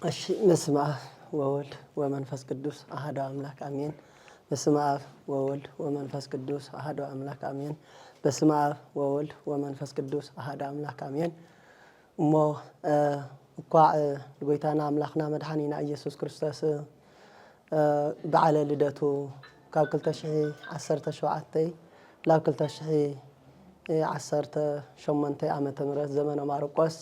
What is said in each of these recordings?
በስመ አብ ወወልድ ወመንፈስ ቅዱስ አሐዱ አምላክ አሜን። በስመ አብ ወወልድ ወመንፈስ ቅዱስ አሐዱ አምላክ አሜን። በስመ አብ ወወልድ ወመንፈስ ቅዱስ አሐዱ አምላክ አሜን። እሞ እኳ ጎይታና አምላክና መድኃኒና ኢየሱስ ክርስቶስ በዓለ ልደቱ ካብ 2017 ላብ 2018 ዓመተ ምህረት ዘመነ ማርቆስ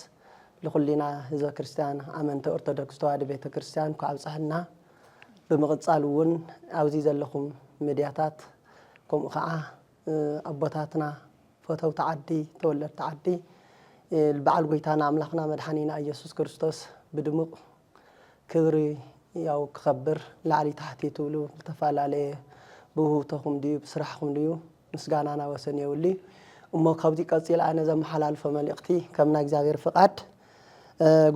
ለኩሊና ህዝበ ክርስቲያን አመንተ ኦርቶዶክስ ተዋሕዶ ቤተ ክርስቲያን ካብጽሕና ብምቕጻል እውን ኣብዚ ዘለኹም ሚድያታት ከምኡ ከዓ ኣቦታትና ፈተውቲ ዓዲ ተወለድቲ ዓዲ በዓል ጎይታና አምላክና መድኃኒና ኢየሱስ ክርስቶስ ብድሙቕ ክብሪ ያው ክኸብር ላዕሊ ታሕቲ ትብሉ ዝተፈላለየ ብውህብቶኹም ድዩ ብስራሕኹም ድዩ ምስጋናና ወሰን የብሉ እሞ ካብዚ ቀፂል ኣነ ዘመሓላልፎ መልእኽቲ ከምና እግዚአብሔር ፍቃድ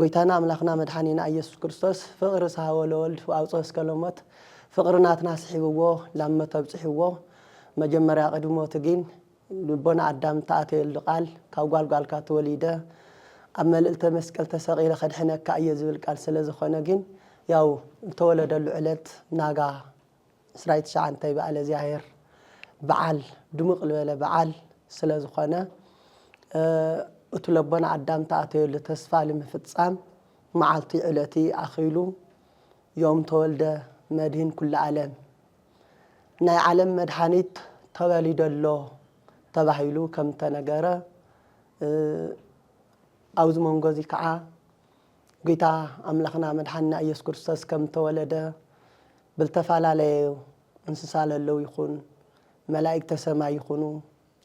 ጎይታና አምላክና መድኃኒና ኢየሱስ ክርስቶስ ፍቅሪ ሳሃቦ ለወልድ አውጽኦ እስከ ሎሞት ፍቅርናትና ስሒብዎ ላመተ ብጽሕዎ መጀመርያ ቅድሞት ግን ልቦና አዳም ተኣተየሉ ቃል ካብ ጓልጓልካ ተወሊደ ኣብ መልእልተ መስቀል ተሰቂለ ከድሕነካ እየ ዝብል ቃል ስለ ዝኾነ ግን ያው ተወለደሉ ዕለት ናጋ 19 በዓለ እግዚአብሔር በዓል ድሙቕ ዝበለ በዓል ስለ ዝኾነ እቱ ለቦና አዳም ተኣተየሉ ተስፋ ንምፍጻም መዓልቲ ዕለቲ ኣኺሉ ዮም ተወልደ መድህን ኩሉ ዓለም ናይ ዓለም መድኃኒት ተወሊደሎ ተባሂሉ ከም ተነገረ ኣብዚ መንጎዚ ከዓ ጎይታ አምላክና መድኃኒና ኢየሱስ ክርስቶስ ከም ተወለደ ብልተፈላለየ እንስሳ ለለው ይኹን መላእክተ ሰማይ ይኹኑ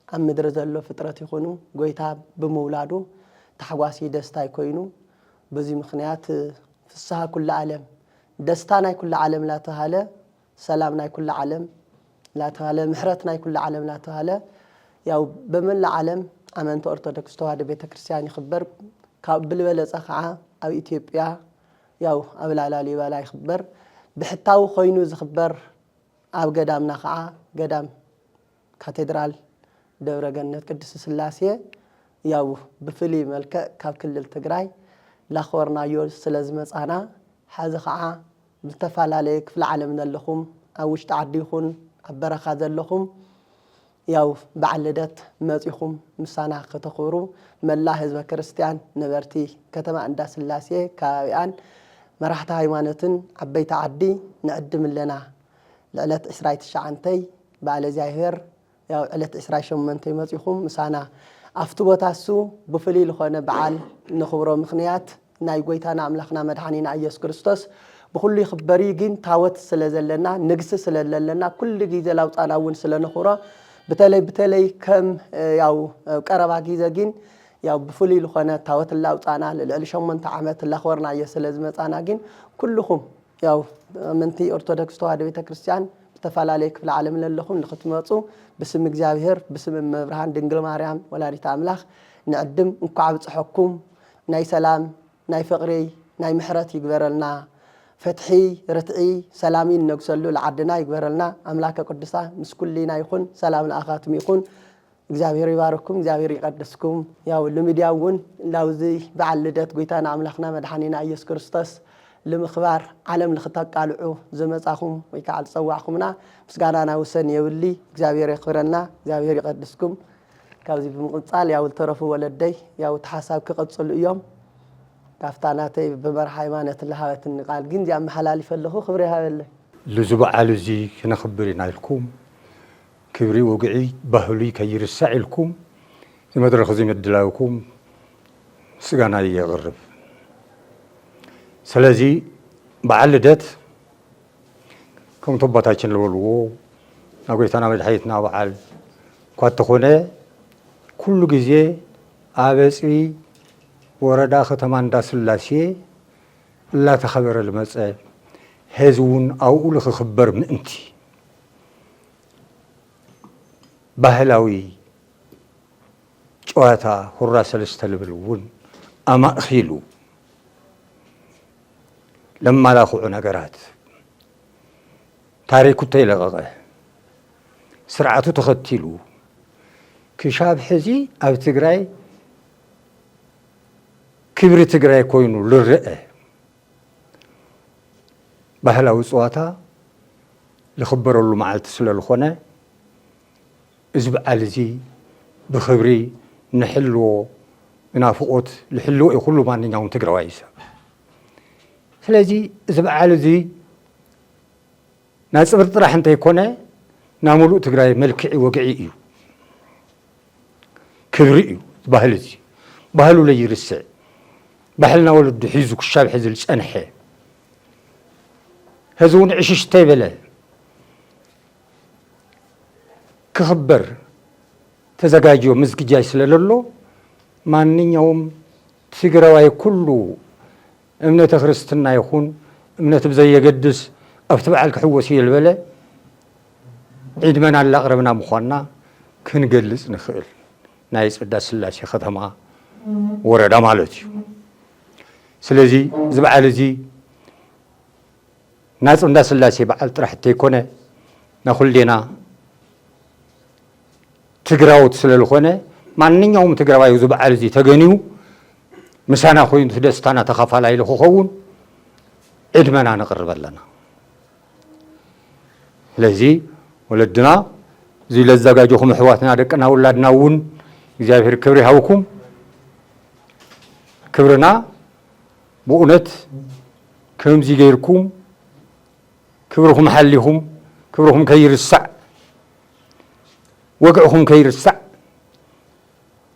ኣብ ምድሪ ዘሎ ፍጥረት ይኹኑ ጎይታ ብምውላዱ ተሓጓሲ ደስታ ይኮይኑ በዚ ምኽንያት ፍስሓ ኩሉ ዓለም ደስታ ናይ ኩሉ ዓለም ላተሃለ ሰላም ናይ ኩሉ ዓለም ላተሃለ ምሕረት ናይ ኩሉ ዓለም ላተሃለ ያው በመላ ዓለም አመንተ ኦርቶዶክስ ተዋሕዶ ቤተ ክርስቲያን ይኽበር ካብ ብልበለጸ ከዓ ኣብ ኢትዮጵያ ያው ኣብ ላሊበላ ይኽበር ብሕታዊ ኮይኑ ዝኽበር ኣብ ገዳምና ከዓ ገዳም ካቴድራል ደብረ ገነት ቅድስት ስላሴ ያው ብፍሉይ መልክዕ ካብ ክልል ትግራይ ላኽበርናዮ ስለ ዝመጻና ሓዚ ከዓ ብዝተፈላለየ ክፍለ ዓለም ዘለኹም ኣብ ውሽጢ ዓዲ ይኹን ኣብ በረኻ ዘለኹም ያው በዓል ልደት መጺኹም ምሳና ከተኽብሩ መላ ህዝበ ክርስቲያን ነበርቲ ከተማ እንዳ ስላሴ ከባቢኣን መራሕቲ ሃይማኖትን ዓበይቲ ዓዲ ንዕድም ኣለና ልዕለት 29 በዓለ እግዚአብሔር ያው ዕለት 28 መጺኹም ምሳና ኣፍቲ ቦታ እሱ ብፍሉይ ዝኾነ በዓል ንኽብሮ ምኽንያት ናይ ጎይታና አምላክና መድኃኒና ኢየሱስ ክርስቶስ ብኩሉ ይኽበር ግን ታወት ስለ ዘለና ንግስ ስለ ዘለና ኩሉ ግዜ ላውጣና እውን ስለ ንኽብሮ በተለይ ከም ያው ቀረባ ጊዜ ግን ያው ብፍሉይ ዝኾነ ታወት ላውጣና ልዕሊ 8 ዓመት ላኽበርናዮ ስለ ዝመጻና ግን ኩልኹም ያው ኣመንቲ ኦርቶዶክስ ተዋሕዶ ቤተ ክርስቲያን ተፈላለየ ክፍለ ዓለም ለለኹም ንኽትመጹ ብስም እግዚአብሔር ብስም መብርሃን ድንግል ማርያም ወላዲተ አምላክ ንዕድም እንኳዕ ብጽሐኩም ናይ ሰላም ናይ ፍቅሪ ናይ ምሕረት ይግበረልና ፈትሒ ርትዒ ሰላሚን ነግሰሉ ለዓድና ይግበረልና አምላከ ቅዱሳን ምስ ኩሊና ይኹን ሰላም ለኣኻትም ይኹን እግዚአብሔር ይባርኩም እግዚአብሔር ይቀድስኩም ያው ለሚዲያ እውን ላውዚ በዓል ልደት ጎይታና አምላክና መድኃኒና ኢየሱስ ክርስቶስ ለምኽባር ዓለም ለኽተቃልዑ ዘመጻኹም ወይ ከዓ ዝጸዋዕኹምና ምስጋናና ወሰን የብሊ እግዚአብሔር ይኽብረና እግዚአብሔር ይቀድስኩም ካብዚ ብምቕጻል ያው ተረፉ ወለደይ ያው ተሓሳብ ክቐጽሉ እዮም ካፍታናተይ በመርሓ ሃይማኖት ለሃበት ንቃል ግን ያ መሐላል ይፈልኹ ክብሪ ሃበለ ለዝበዓል እዚ ክነኽብር ኢና ኢልኩም ክብሪ ወግዒ ባህሉ ከይርሳዕ ኢልኩም ዝመድረኽ ዝምድላውኩም ምስጋና የቕርብ ስለዚህ በዓል ልደት ከም ተባታችን ለወልዎ ናጎይታና መድኃኒትና በዓል ኳተኾነ ኩሉ ጊዜ አበጺ ወረዳ ከተማ እንዳ ስላሴ ላተኸበረ ልመጸ ህዝቡን አውኡ ለኽኽበር ምእንቲ ባህላዊ ጨዋታ ሁራ ሰለስተ ልብል እውን ኣማእኺሉ ለማላኽዑ ነገራት ታሪኩ ተይለቐቐ ስርዓቱ ተኸቲሉ ክሻብ ሕዚ ኣብ ትግራይ ክብሪ ትግራይ ኮይኑ ልርአ ባህላዊ ፀዋታ ዝኽበረሉ መዓልቲ ስለ ዝኾነ እዚ በዓል እዚ ብኽብሪ ንሕልዎ ብናፍቆት ዝሕልዎ እዩ ኩሉ ማንኛውም ትግራዋይ ሰብ ስለዚ እዚ በዓል እዚ ናይ ፅብር ጥራሕ እንተይኮነ ናይ ሙሉእ ትግራይ መልክዒ ወግዒ እዩ ክብሪ እዩ ባህል እዚ ባህሉ ለይርስዕ ባህልና ወለዱ ሒዙ ክሻብ ሒዙ ዝፀንሐ ህዚ እውን ዕሽሽ እንተይበለ ክኽበር ተዘጋጅዮ ምዝግጃይ ስለለሎ ማንኛውም ትግራዋይ ኩሉ እምነተ ክርስትና ይኹን እምነት ብዘየገድስ ኣብቲ በዓል ክሕወስ እየ ዝበለ ዒድመና ኣላቕረብና ምዃንና ክንገልጽ ንኽእል ናይ ፅዳት ስላሴ ከተማ ወረዳ ማለት እዩ ስለዚ እዚ በዓል እዚ ናይ ፅዳት ስላሴ በዓል ጥራሕ እንተይኮነ ናኩሌና ትግራዎት ስለዝኾነ ማንኛውም ትግራዋይ እዚ በዓል እዚ ተገኒዩ ምሳና ኮይኑ ደስታና ተኻፋላይ ክኸውን ዕድመና ነቕርብ ኣለና ስለዚ ወለድና እዚ ለዘጋጀኹም ኣሕዋትና ደቅና ውላድና እውን እግዚኣብሔር ክብሪ ይሃብኩም ክብርና ብእውነት ከምዚ ገይርኩም ክብርኩም ሓሊኹም ክብርኩም ከይርሳዕ ወግዕኹም ከይርሳዕ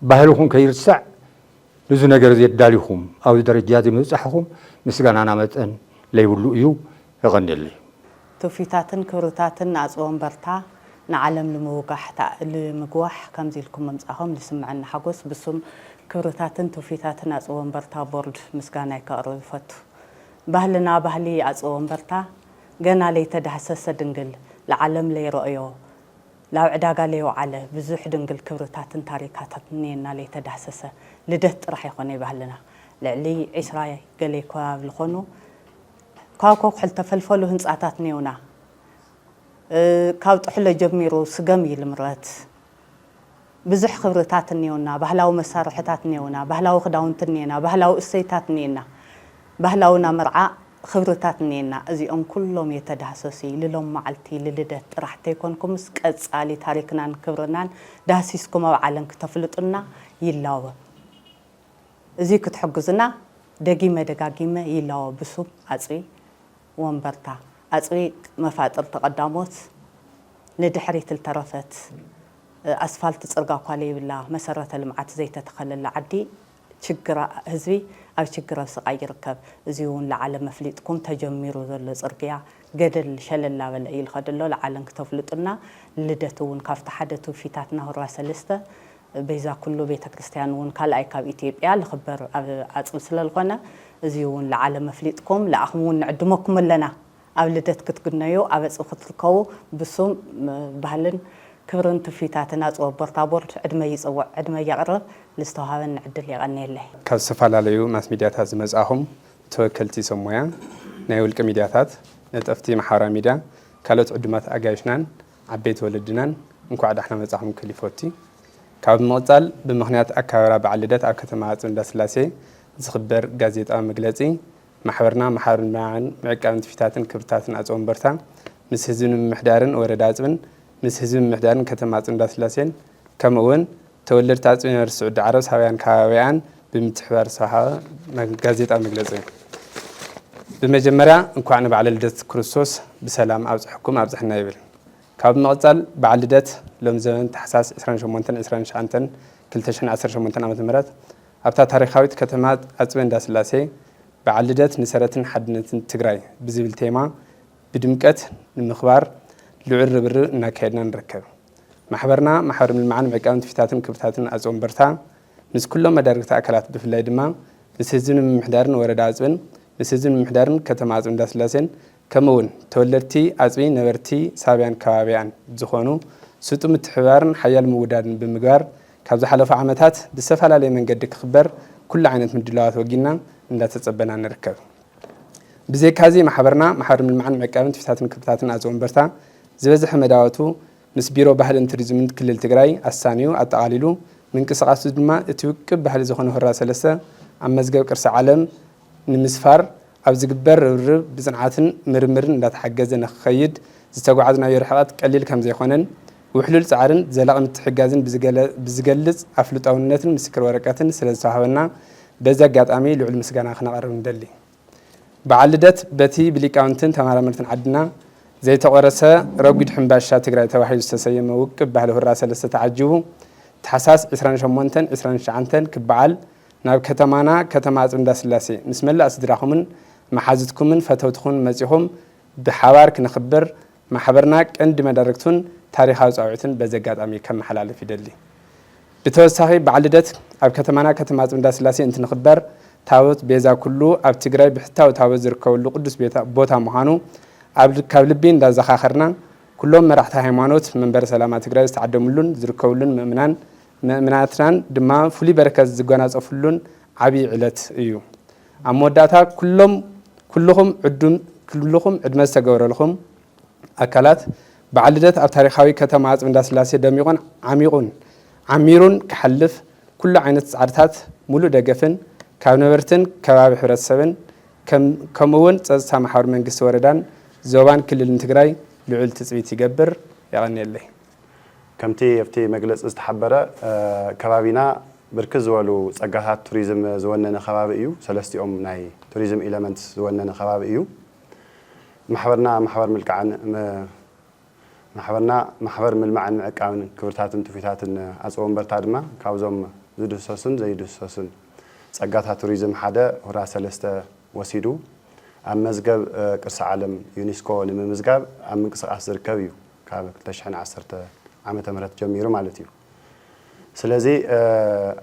ባህልኹም ከይርሳዕ ብዙ ነገር ዘዳሊኹም ኣብ ደረጃ ዝምብፃሕኹም ምስጋናና መጠን ለይብሉ እዩ ይቐኒለይ ትውፊታትን ክብርታትን ኣፅወን በርታ ንዓለም ንምግዋሕ ከምዚ ኢልኩም መምፃኹም ዝስምዐና ሓጎስ ብሱም ክብርታትን ትውፊታትን ኣፅወን በርታ ቦርድ ምስጋና ይከቕርብ ይፈቱ ባህልና ባህሊ ኣፅወን በርታ ገና ለይተዳህሰሰ ድንግል ለዓለም ለይረአዮ ላብ ዕዳጋ ለይወዓለ ብዙሕ ድንግል ክብርታትን ታሪካታትን እኒአና ለይተዳህሰሰ ልደት ጥራሕ ይኾነ ባህልና ልዕሊ 20 ገለይ ከባቢ ዝኾኑ ካብ ኮኩሕል ተፈልፈሉ ህንፃታት እኒአውና ካብ ጥሕሎ ጀሚሩ ስገም ይልምረት ብዙሕ ክብርታት እኒአውና ባህላዊ መሳርሕታት እኒአውና ባህላዊ ክዳውንቲ እኒአና ባህላዊ እሰይታት እኒአና ባህላውና መርዓ ክብርታት እኒአና እዚኦም ኩሎም የተዳህሰሱ ልሎም መዓልቲ ልልደት ጥራሕ ተይኮንኩምስ ቀፃሊ ታሪክናን ክብርናን ዳህሲስኩም ኣብ ዓለም ክተፍልጡና ይላወ እዚ ክትሕግዙና ደጊመ ደጋጊመ ይላወ ብሱም ኣፅቢ ወንበርታ ኣፅቢ መፋጥር ተቐዳሞት ንድሕሪት ልተረፈት ኣስፋልት ፅርጋ ኳለ ይብላ መሰረተ ልምዓት ዘይተተኸለላ ዓዲ ችግራ ህዝቢ ኣብ ችግር ኣብ ስቃይ ይርከብ እዚ እውን ለዓለም መፍሊጥኩም ተጀሚሩ ዘሎ ፅርግያ ገደል ሸለላ በለ እዩ ልኸደሎ ለዓለም ክተፍልጡና ልደት እውን ካብቲ ሓደ ትውፊታትና ሁራ ሰለስተ ቤዛ ኩሉ ቤተ ክርስቲያን እውን ካልኣይ ካብ ኢትዮጵያ ዝኽበር ኣብ ኣፅቢ ስለዝኾነ እዚ እውን ለዓለም መፍሊጥኩም ለኣኹም እውን ንዕድመኩም ኣለና ኣብ ልደት ክትግነዩ ኣብ ኣፅቢ ክትርከቡ ብሱም ባህልን ክብርን ትውፊታትን ኣፅወን በርታ ቦርድ ዕድመ ይፅውዕ ዕድመ የቕርብ ልዝተዋሃበን ዕድል የቐኒየለይ ካብ ዝተፈላለዩ ማስ ሚድያታት ዝመፃኹም ተወከልቲ ሰብ ሞያ ናይ ውልቀ ሚድያታት ነጠፍቲ ማሕበራዊ ሚድያ ካልኦት ዕዱማት ኣጋይሽናን ዓበይቲ ወለድናን እንኳዕ ዳሕና መፃኹም ክብል ይፈቲ ካብ ምቕፃል ብምኽንያት ኣከባብራ በዓል ልደት ኣብ ከተማ ኣፅቢ እንዳስላሴ ዝኽበር ጋዜጣዊ መግለፂ ማሕበርና ማሕበር ምልማዕን ምዕቃብን ትውፊታትን ክብርታትን ኣፅወን በርታ ምስ ህዝቢ ምምሕዳርን ወረዳ ኣፅብን ምስ ህዝቢ ምምሕዳርን ከተማ ኣፅቢ እንዳስላሴን ከምኡውን ተወለድቲ ኣፅቢ ዩኒቨርሲቲ ስዑድ ዓረብ ሳብያን ከባቢያን ብምትሕባር ዝተዋሃበ ጋዜጣዊ መግለፂ እዩ ብመጀመርያ እንኳዕ ንበዓል ልደት ክርስቶስ ብሰላም ኣብፅሕኩም ኣብፅሕና ይብል ካብ ምቕፃል በዓል ልደት ሎም ዘመን ታሕሳስ 28-29 2018 ዓ.ም ኣብታ ታሪኻዊት ከተማ ኣፅቢ እንዳስላሴ በዓል ልደት ንሰረትን ሓድነትን ትግራይ ብዝብል ቴማ ብድምቀት ንምኽባር ልዑል ርብርብ እናካየድና ንርከብ ማሕበርና ማሕበር ምልማዕን ምዕቃብን ትውፊታትን ክብርታትን ኣፅወን በርታ ምስ ኩሎም መዳርግቲ ኣካላት ብፍላይ ድማ ምስ ህዝቢ ምምሕዳርን ወረዳ ኣፅብን ምስ ህዝቢ ምምሕዳርን ከተማ ኣፅቢ እንዳስላሴን ከምኡውን ተወለድቲ ኣፅቢ ነበርቲ ሳብያን ከባቢያን ዝኾኑ ስጡ ምትሕብባርን ሓያል ምውዳድን ብምግባር ካብ ዝሓለፉ ዓመታት ብዝተፈላለየ መንገዲ ክኽበር ኩሉ ዓይነት ምድላዋት ወጊና እንዳተፀበና ንርከብ ብዘይካዚ ማሕበርና ማሕበር ምልማዕን ምዕቃብን ትውፊታትን ክብርታትን ኣፅወን በርታ ዝበዝሐ መዳወቱ ምስ ቢሮ ባህልን ቱሪዝምን ክልል ትግራይ ኣሳንዩ ኣጠቓሊሉ ምንቅስቃሱ ድማ እቲ ውቅብ ባህሊ ዝኾነ ሁራ ሰለስተ ኣብ መዝገብ ቅርሲ ዓለም ንምስፋር ኣብዚ ግበር ርብርብ ብጽንዓትን ምርምርን እንዳተሓገዘ ንኽኸይድ ዝተጓዓዝናዮ ርሕቀት ቀሊል ከም ዘይኮነን ውሕሉል ጻዕርን ዘላቒ ምትሕግጋዝን ብዝገልጽ ኣፍልጣውነትን ምስክር ወረቀትን ስለ ዝተዋህበና በዚ ኣጋጣሚ ልዑል ምስጋና ክነቐርብ ንደሊ። በዓል ልደት በቲ ብሊቃውንትን ተመራመርትን ዓድና ዘይተቆረሰ ረጒድ ሕምባሻ ትግራይ ተባሂሉ ዝተሰየመ ውቅብ ባህሊ ሁራ ሰለስተ ተዓጂቡ ታሕሳስ 28-29 ክበዓል ናብ ከተማና ከተማ ኣጽቢ እንዳስላሴ ምስ መላእ ስድራኹምን መሓዝትኩምን ፈተውትኹን መጺኹም ብሓባር ክንኽብር ማሕበርና ቀንዲ መዳርግቱን ታሪኻዊ ጻውዒትን በዚ ኣጋጣሚ ከመሓላልፍ ይደሊ። ብተወሳኺ በዓል ልደት ኣብ ከተማና ከተማ ኣጽቢ እንዳስላሴ እንትንኽበር ታቦት ቤዛ ኩሉ ኣብ ትግራይ ብሕታዊ ታቦት ዝርከበሉ ቅዱስ ቦታ ምዃኑ ካብ ልቢ እንዳዘኻኸርና ኩሎም መራሕቲ ሃይማኖት መንበረ ሰላማ ትግራይ ዝተዓደሙሉን ዝርከቡሉን ምእምናትናን ድማ ፍሉይ በረከት ዝጎናጸፍሉን ዓብይ ዕለት እዩ። ኣብ መወዳእታ ኩልኹም ዕድመ ዝተገበረልኹም ኣካላት በዓል ልደት ኣብ ታሪኻዊ ከተማ ኣጽቢ እንዳስላሴ ደሚቑን ዓሚሩን ክሓልፍ ኩሉ ዓይነት ጻዕርታት ሙሉእ ደገፍን ካብ ነበርትን ከባቢ ሕብረተሰብን ከምኡውን ጸጥታ ማሕበር መንግስቲ ወረዳን ዞባን ክልልን ትግራይ ልዑል ትጽቢት ይገብር ይቐኒየለይ። ከምቲ ኣብቲ መግለፂ ዝተሓበረ ከባቢና ብርክት ዝበሉ ጸጋታት ቱሪዝም ዝወነነ ከባቢ እዩ። ሰለስቲኦም ናይ ቱሪዝም ኤሌመንት ዝወነነ ከባቢ እዩ። ማሕበር ምልማዕን ምዕቃብን ክብርታትን ትውፊታትን ኣጽቢ ወንበርታ ድማ ካብዞም ዝድህሰሱን ዘይድህሰሱን ጸጋታት ቱሪዝም ሓደ ሁራ ሰለስተ ወሲዱ ኣብ መዝገብ ቅርሲ ዓለም ዩኔስኮ ንምምዝጋብ ኣብ ምንቅስቓስ ዝርከብ እዩ ካብ 2010 ዓመተ ምህረት ጀሚሩ ማለት እዩ። ስለዚ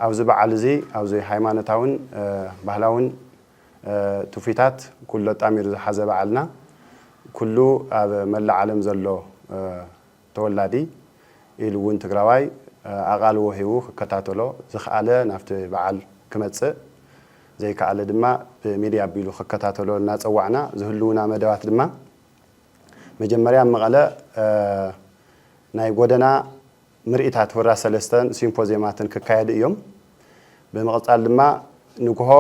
ኣብዚ በዓል እዚ ኣብዚ ሃይማኖታውን ባህላውን ትውፊታት ኩሉ ጣሚሩ ዝሓዘ በዓልና ኩሉ ኣብ መላእ ዓለም ዘሎ ተወላዲ ኢሉ እውን ትግራዋይ ኣቓልቦ ሂቡ ክከታተሎ ዝኽኣለ ናብቲ በዓል ክመጽእ ዘይከኣለ ድማ ብሚድያ ኣቢሉ ክከታተሎ እናፀዋዕና ዝህልውና መደባት ድማ መጀመርያ መቐለ ናይ ጎደና ምርኢታት ሁራ ሰለስተን ሲምፖዚየማትን ክካየድ እዮም። ብምቕጻል ድማ ንግሆ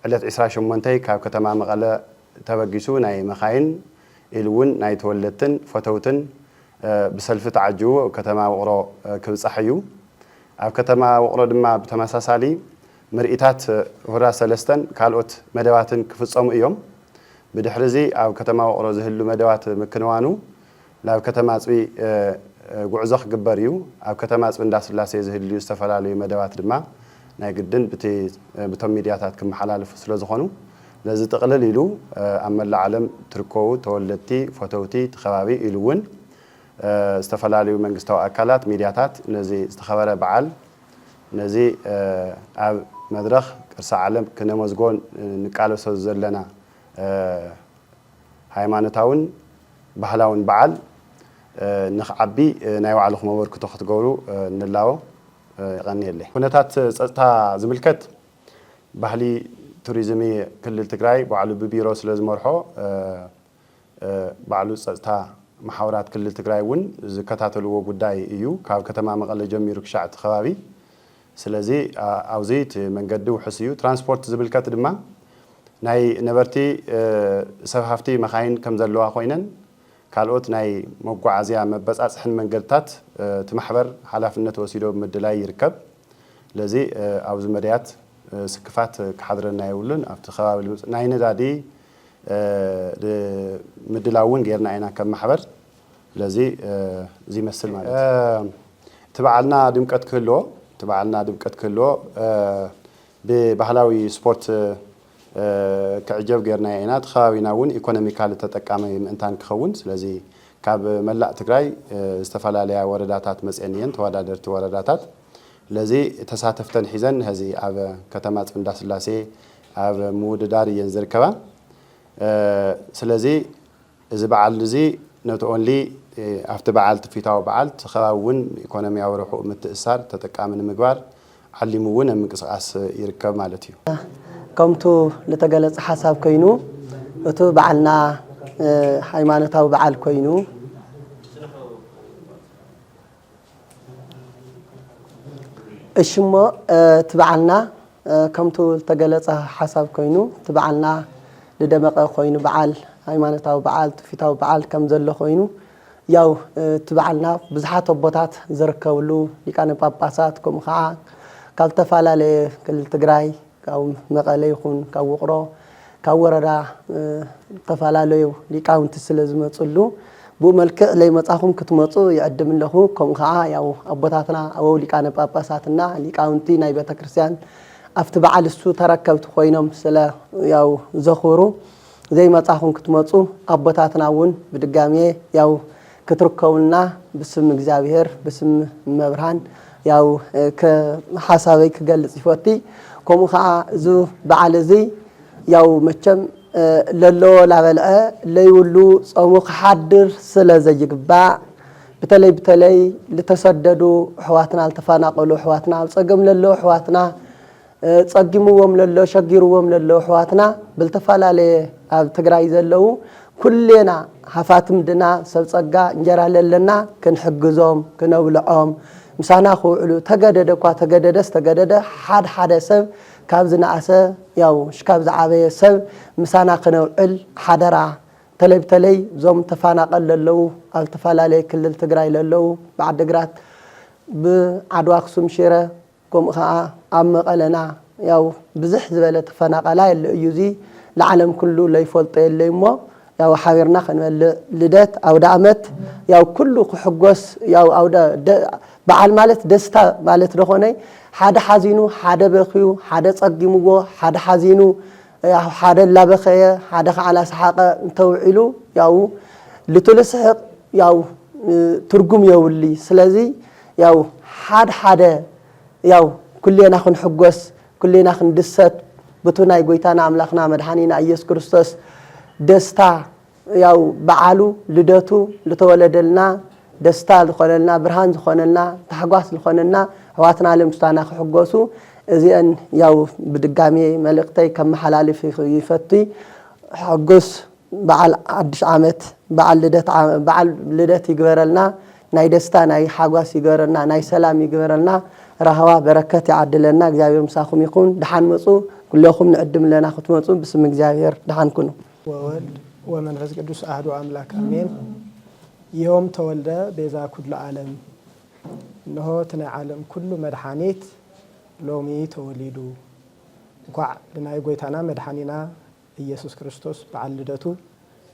ዕለት 28 ካብ ከተማ መቐለ ተበጊሱ ናይ መኻይን ኢሉ እውን ናይ ተወለድትን ፈተውትን ብሰልፊ ተዓጅቡ ኣብ ከተማ ውቕሮ ክብጻሕ እዩ። ኣብ ከተማ ውቕሮ ድማ ብተመሳሳሊ ምርኢታት ሁራ ሰለስተን ካልኦት መደባትን ክፍጸሙ እዮም። ብድሕሪዚ ኣብ ከተማ ውቕሮ ዝህሉ መደባት ምክንዋኑ ናብ ከተማ ኣጽቢ ጉዕዞ ክግበር እዩ። ኣብ ከተማ ኣጽቢ እንዳስላሴ ዝህሉ ዝተፈላለዩ መደባት ድማ ናይ ግድን ብቶም ሚድያታት ክመሓላለፉ ስለ ዝኾኑ ነዚ ጥቕልል ኢሉ ኣብ መላእ ዓለም ትርከቡ ተወለድቲ ፈተውቲ ተኸባቢ ኢሉ እውን ዝተፈላለዩ መንግስታዊ ኣካላት ሚድያታት ነዚ ዝተኸበረ በዓል ነዚ ኣብ መድረኽ ቅርሲ ዓለም ክነመዝጎን ንቃለሶ ዘለና ሃይማኖታውን ባህላውን በዓል ንኽዓቢ ናይ ባዕልኹም መበርክቶ ክትገብሩ ንላዎ ይቐኒየለይ። ኩነታት ጸጥታ ዝምልከት ባህሊ ቱሪዝም ክልል ትግራይ ባዕሉ ብቢሮ ስለ ዝመርሖ ባዕሉ ጸጥታ ማሕበራት ክልል ትግራይ እውን ዝከታተልዎ ጉዳይ እዩ ካብ ከተማ መቐለ ጀሚሩ ክሻዕ እቲ ከባቢ። ስለዚ ኣብዚ እቲ መንገዲ ውሕስ እዩ። ትራንስፖርት ዝምልከት ድማ ናይ ነበርቲ ሰብ ሃፍቲ መኻይን ከም ዘለዋ ኮይነን ካልኦት ናይ መጓዓዝያ መበጻጽሕን መንገድታት እቲ ማሕበር ሓላፍነት ወሲዶ ብምድላይ ይርከብ። ስለዚ ኣብዚ መድያት ስክፋት ክሓድረና የብሉን። ኣብቲ ከባቢ ናይ ነዳዲ ምድላው እውን ጌርና ኢና ከም ማሕበር። ስለዚ እዚ ይመስል ማለት እዩ። እቲ በዓልና ድምቀት ክህልዎ ብባህላዊ ስፖርት ክዕጀብ ጌርና ኢና። እቲ ከባቢና እውን ኢኮኖሚካሊ ተጠቃሚ ምእንታን ክኸውን ስለዚ ካብ መላእ ትግራይ ዝተፈላለያ ወረዳታት መፅአን እየን ተወዳደርቲ ወረዳታት። ስለዚ ተሳተፍተን ሒዘን ሕዚ ኣብ ከተማ ኣጽቢ እንዳስላሴ ኣብ ምውድዳር እየን ዝርከባ። ስለዚ እዚ በዓል እዚ ኖት ኦንሊ ኣብቲ በዓል ትውፊታዊ በዓል እቲ ከባቢ እውን ኢኮኖሚያዊ ርሑቕ ምትእስሳር ተጠቃሚ ንምግባር ዓሊሙ እውን ኣብ ምንቅስቓስ ይርከብ ማለት እዩ። ከምቱ ዝተገለጸ ሓሳብ ኮይኑ እቲ በዓልና ሃይማኖታዊ በዓል ኮይኑ እሽሞ እቲ በዓልና ከምቱ ዝተገለጸ ሓሳብ ኮይኑ እቲ በዓልና لدمق خوينو بعال ሃይማኖታዊ በዓል ትውፊታዊ በዓል ከም ዘሎ ኮይኑ ያው ትበዓልና ብዙሓት ኣቦታት ዝርከብሉ ሊቃነ ጳጳሳት ከምኡ ከዓ ካብ ተፈላለየ ክልል ትግራይ ካብ መቐለ ይኹን ካብ ውቕሮ ካብ ወረዳ ተፈላለዩ ሊቃውንቲ ስለ ዝመፅሉ ብኡ መልክዕ ለይመፃኹም ክትመፁ ይዕድም ኣለኹ ከምኡ ከዓ ያው ኣቦታትና ኣብኡ ሊቃነ ጳጳሳትና ሊቃውንቲ ናይ ቤተክርስትያን ኣብቲ በዓል እሱ ተረከብቲ ኮይኖም ስለ ያው ዘኽብሩ زي ما تأخذ كتماتو أبوتاتنا ون بدقامية ياو كتركونا باسم إجزابير باسم مبرهان ياو كحسابي كقل صفاتي كم خا زو بعلزي ياو متشم للو لعبلة ليولو صومك حدر سلا زي جبا بتلي لتصددوا حواتنا التفانقلوا حواتنا صقم للو حواتنا تصقموهم للو شقيروهم للو حواتنا بالتفالالي تقرأي زلو كلنا حفاتم دنا سبصقا انجرا لنا كنحجزهم كنولعهم مسانا خو علو تجدد كوا تجدد حد سب كابزنا عسى ياو شكابز عبيه سب مسانا كنولعل حدرا تلي زوم تفانقل للو التفالالي كل تقرأي للو بعد قرات بعدوا أقسم شيرة كم خا عم قالنا ياو بزح زبالة تفانقلا يزي العالم كله لا يفولط اللي مو ياو حاورنا خنمل لدات أو دعمت ياو كله حجوس ياو أو بعال مالت دستا مالت رخوني حدا حزينو حدا بخيو حدا تصقمو حدا حزينو حدا لا بخيه حدا على سحاقه توعلو ياو لتلسحق ياو ترجم يولي سلازي ياو حدا ياو كلنا خن حجوس كلنا خن دست بتونا يقولنا أملاكنا مدحانينا يسوع كريستوس دستا ياو بعالو لدتو لتولدلنا دستا لخلنا برهان لخلنا تحقاس لخلنا حواتنا لمستانا حقوسو زين ياو بدقامي ملقتي كم حلال في يفتي حقوس بعل عدش عامت بعل لدت يقبرلنا ناي دستا ناي حقاس يقبرلنا ناي سلام يقبرلنا رهوا بركة عدلنا እግዚአብሔር مساكم يكون دحان مصو كلكم نقدم لنا ختمصو باسم እግዚአብሔር دحان كنو وولد ومنفس قدوس أحد أملاك آمين يوم تولد بيزا كل العالم إنه تنا عالم كل مدحانيت لومي توليدو وقع لنا يقويتنا مدحانينا يسوع كريستوس بعلدته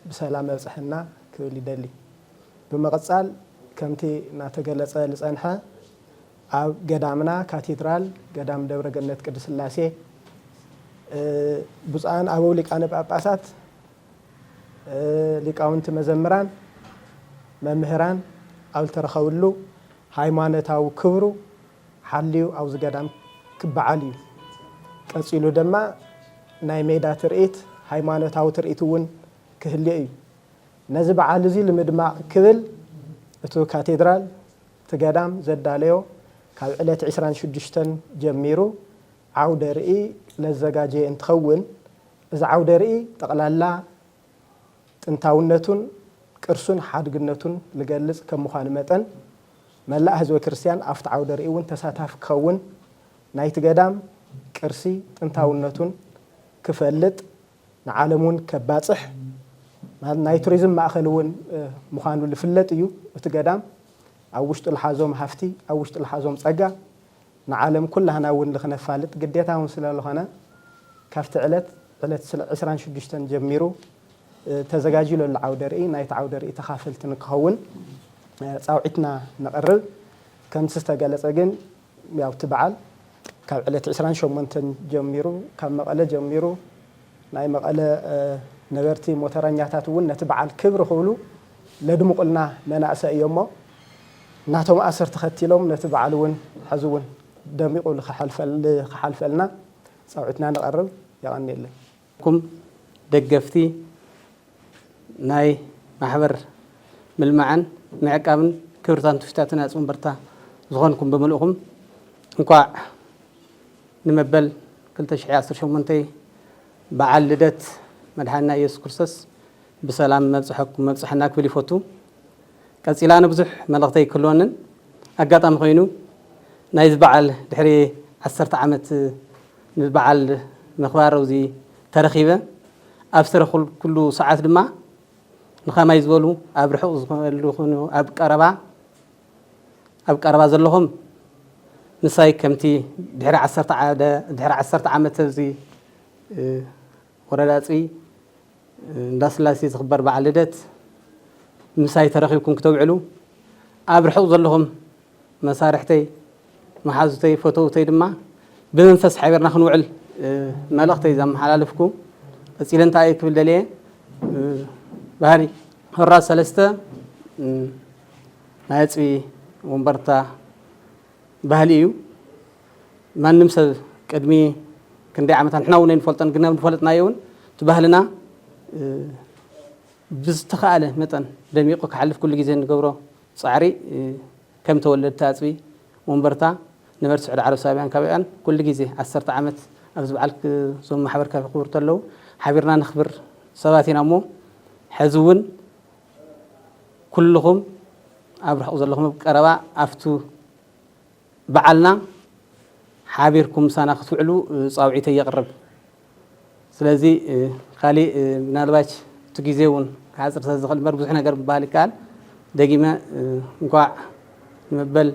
بسلام بصحنا كوليدلي بمقصال كمتي ناتجلص لصنحه أو قدامنا كاتدرال قدام دبر جنة قدس اللاسي بزعان أبو لك أنا بأباسات لك أنت مزمران ممهران أو ترخولو هايمانة أو كبرو حليو أو زقدام كبعاليو كنسيلو دما نايميدا ترئيت هايمانة أو ترئيتون كهليئي نزب عالزي لمدمع كبل اتو كاتدرال تقدام زداليو كاب علت 26 جميرو عود رئي للزجاجة انتخون إذا عود رئي تقللا تنتاونتون كرسون حادقنتون لجلس كمخانمتن ملا هزو كريستيان أفت عود رئي وانتساتف كون نايت قدام كرسي تنتاونتون كفلت نعلمون كباصح نايتوريزم ما أخلون مخانو لفلت يو وتقدام أوشت الحازوم هفتي أوشت الحازوم صقا نعلم كلها ناون لخنا فالت قديتها وسلا لخنا كافت علت 26 جميرو تزجاجي له العودري نايت عودري تخافلت نكهون صاوعتنا نقرب كم تستقلص اجن ياو تبعل كاب علت 28 جميرو كم مقاله جميرو ناي مقاله نغرتي موترانياتات ون نتبعل كبر خولو لدم قلنا مناسا يومو ناتهم أسر تختيلهم نتبعلون حزون دميقوا لخحلفلنا صوتنا نقرب يغني لي كم دقفتي ناي محبر ملمعن معقابن كبرتان تفتاتنا اسم برتا زغونكم بملؤكم انقع نمبل كلتا شحي 10 شمنتي بعل لدت مدحنا يسوع كريستوس بسلام مبصحكم مبصحنا كبلي فوتو قصيلان بزح ملقتي كلونن اقاطام خوينو نايز بعل دحري 10 عامت نبعل مخبار وزي ترخيبه أبصر كل ساعات دما نخما يزولو أبرحو زخلو أب قربا زلهم نساي كمتي دحر عصرت عامة زي ورلاتي داسلاسي زخبر بعلدت نساي ترخيكم كتوعلو أبرحو زلهم مسارحتي محازتي فوتوتي دما بمنفس حبرنا خنوعل ملختي زم حلالفكم أسئلة تاعي كبل دليل بهاري الراس سلسته نايتي ومبرتا بهاليو ما نمسى قدمي كندي عامتان حنا ونين فلطن قلنا نفلطنا يون تبهلنا بزتخاله متن دميقو كحلف كل جزء نقبره صعري كم تولد تاعي ومبرتا نمر سعود عرب سابعا كبيان كل جزء 10 عامت أفز بعلك زوم محبر كافي قبرت له حبرنا نخبر سباتنا مو حزون كلهم أبرح أوزلهم بقربا أفتو بعلنا حابيركم سنة خفعلو صاوعيتي يقرب سلازي خالي نالباش تجيزون كعصر سازخل مربوزحنا قرب بالي قال دقيمة نقع نمبل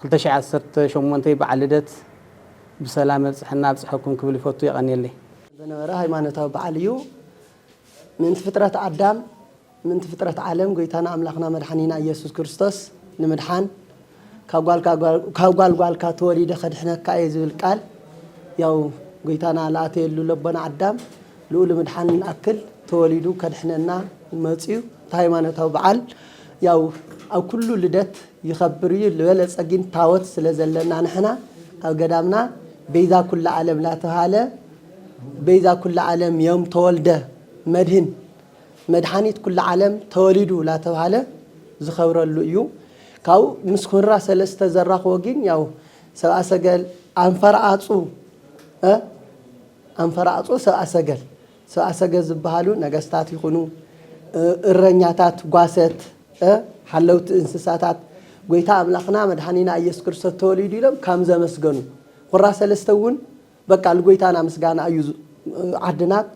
قلت شي عصرت شومونتي بعلدت بسلامة صحنا بصحكم كبلي فوتو يغني لي بنورا هيمانتاو بعليو من فترة عدام من فترة عالم قيتنا أملاخنا مدحنينا يسوع كريستوس نمدحان كاوغال كاتولي دخل إحنا كايز القال ياو قيتنا لاتي لبنا عدام لول مدحان أكل توليدو كدحنا ماتيو هيمانتاو بعل ياو أو كل لدت يخبري لولا سجين تاوت سلزلنا نحنا أو قدامنا بيذا كل عالم لا تهاله بيذا كل عالم يوم تولده مدهن مدحانيت كل عالم تولدو لا تهاله زخور اللؤيو كاو مسكون راس الاستزرق وجين ياو سواء سجل أنفرعصو سواء سجل زبهالو نجستات يخونو الرنياتات قاسات حلوت انسساتات قويتا أملاقنا مدحانينا يسوع كريستوس توليدو لهم كم زمسجنو قراس الاستون بقى القويتانا مسجانا أيوز عدنات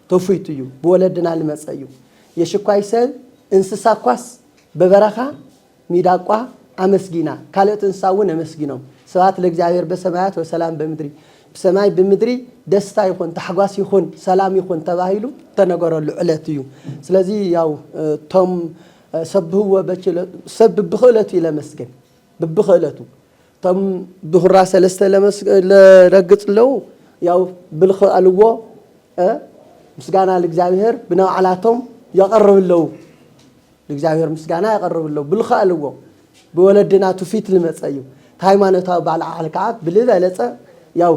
توفيتيو بولدنا المسأيو يشكوايسل انسسا كواس ببرخا ميداقوا أمسجينا كالت انساون أمسجينهم سوات لجزائر بسماوات وسلام بمدري بسماي بمدري دستا يكون تحقاس يكون سلام يكون تباهيلو تنقر العلاتيو سلازي ياو توم سبهو بچل سب بخلتي لمسجن ببخلتو توم بخراس لستلمس لرقص له ياو بالخ الو مسجانا لجزائر بناء على توم يقرب له لجزائر مسجانا يقرب له بالخ الو بولدنا تفيت المصيو هايمانتاو بعل الكعب بلذا ياو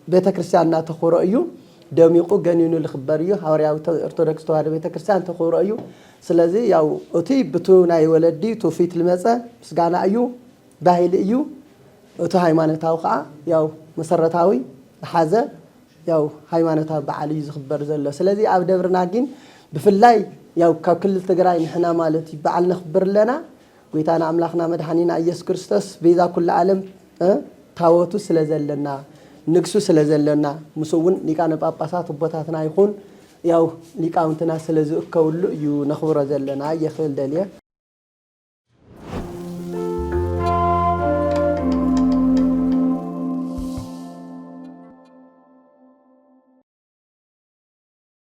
بيت كريستياننا تخورأيو دميقو جنينو الخبريو هورياو أرثوذكس توارد بيت كريستيان تخورأيو سلازي ياو أتي بتونا يولدي توفيت المسا مسجانا أيو باهيل أيو أتو هايمانتاو خا ياو مسرتاوي حازة ياو هايمانتاو بعلي زخبر زلة سلازي عبد دبرناجين بفلاي ياو كل تجراي نحنا مالتي بعل نخبر لنا قيتنا أملاخنا مدحانينا يسوع كريستوس بيذا كل عالم تاوتو سلازلنا نقصو سلازلنا مسوون لكان باباسات وبطاتنا يكون ياو لكاونتنا سلازو كولو يو نخبر زلنا يخيل داليه